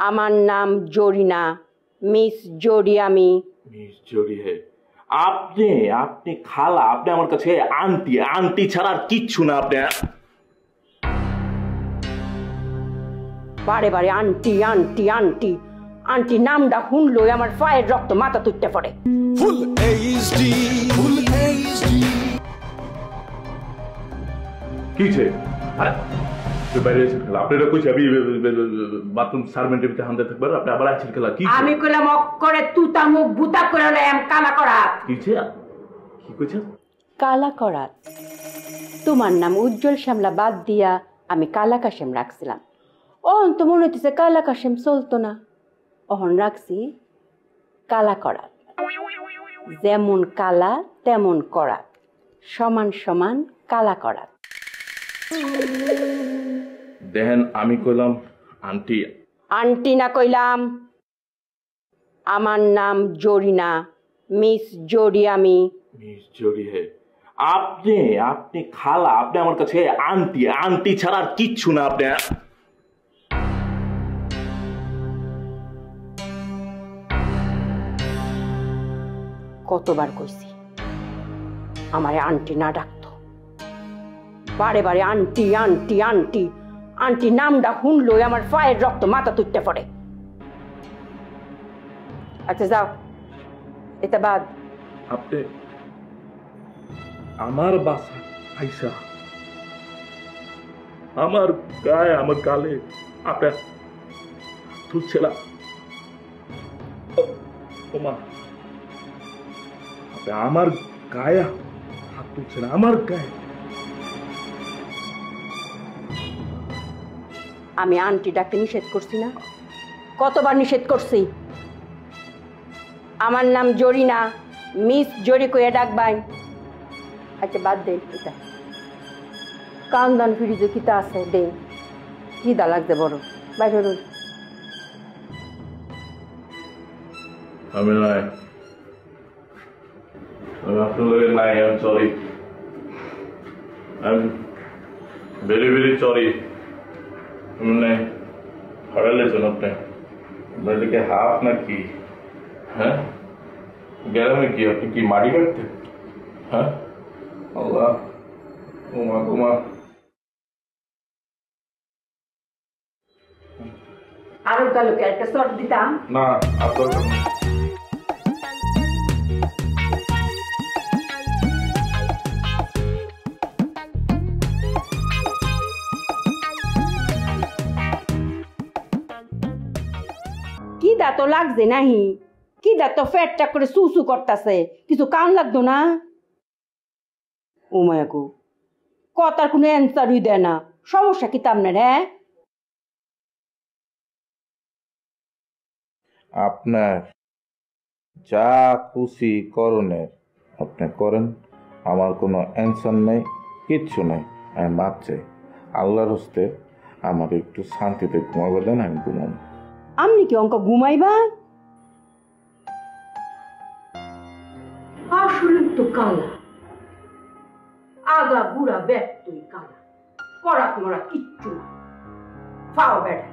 আমার নাম জরিনা, মিস জরি। আমি মিস জরি হে। আপনি আপনি খালা, আপনি আমার কাছে আন্টি, আন্টি ছাড়া আর কিচ্ছু না। আপনি বারে বারে আন্টি আন্টি আন্টি আন্টি নামটা শুনলই আমার পায়ের রক্ত মাথা তুলতে পড়ে। Full HD, full HD. কিছে? আরে বাইরে এসে খেলা আপনারা কইছে আমি বাথরুম সার্ভেন্টের ভিতরে হামদে থাকবার আপনি আবার আছেন খেলা কি? আমি কইলাম অক্ষরে তুতা মুখ বুতা করে এম কালা করা। কিছে? কি কইছে? কালা করা। তোমার নাম উজ্জ্বল শ্যামলা বাদ দিয়া আমি কালা কাশেম রাখছিলাম। অহন তো মনে হইতেছে কালা কাশেম চলতো না, অহন রাখছি কালা করা। যেমন কালা তেমন করা, সমান সমান কালা করা। দেখেন আমি কইলাম আন্টি। আন্টি না কইলাম। আমার নাম জরিনা, মিস জরি। আমি মিস জরি হে। আপনি আপনি খালা, আপনি আমার কাছে আন্টি, আন্টি ছাড়া আর কিচ্ছু না। আপনি কতবার কইছি আমারে আন্টি না ডাকতো। বারে বারে আন্টি আন্টি আন্টি আন্টি নামটা শুনলই আমার পায়ের রক্ত মাথা তুলতে পড়ে। আচ্ছা যাও, এটা বাদ। আপনি আমার বাসা আইসা আমার গায়ে, আমার গালে আপনার তুলছিলাম। ওমা, আপনি আমার গায়ে হাত তুলছেন, আমার গায়ে। আমি আন্টি ডাকতে নিষেধ করছি না? কতবার নিষেধ করছি? আমার নাম জরিনা, মিস জরি কইয়া ডাকবাই। আচ্ছা বাদ দে, এটা কান্দান ফ্রিজে কিতা আছে দে, খিদা লাগছে বড়। বাইরে রুন। আমি নাই, আমি আপনার লোক নাই। আমি সরি, আমি ভেরি ভেরি সরি। আমি নাই হারালেছেন আপনি। আপনাদেরকে হাফ না কি? হ্যাঁ, গ্রামে কি আপনি কি মাটি কাটতেন? হ্যাঁ, আল্লাহ, ওমা ওমা। আরো কালকে একটা শর্ট দিতাম না, আপনার কি দাঁত লাগছে নাহি? কি দাঁত ফেটটা করে সুসু করতেছে, কিছু কান লাগতো না? ও মায়াকু কথার কোনো অ্যান্সারই দেয় না। সমস্যা কি তামনের? হ্যাঁ, আপনার যা খুশি করণের আপনি করেন, আমার কোনো অ্যান্সার নেই, কিচ্ছু নেই। আমি মাপ চাই, আল্লাহর হস্তে আমার একটু শান্তিতে ঘুমাবে দেন, আমি ঘুমাবো। আমনি কি অঙ্ক ঘুমাইবা? আসলে তো কালা, আগা বুড়া ব্যাগ তুই কালা, করাত মরা কিচ্ছু না। ফাও বেড়া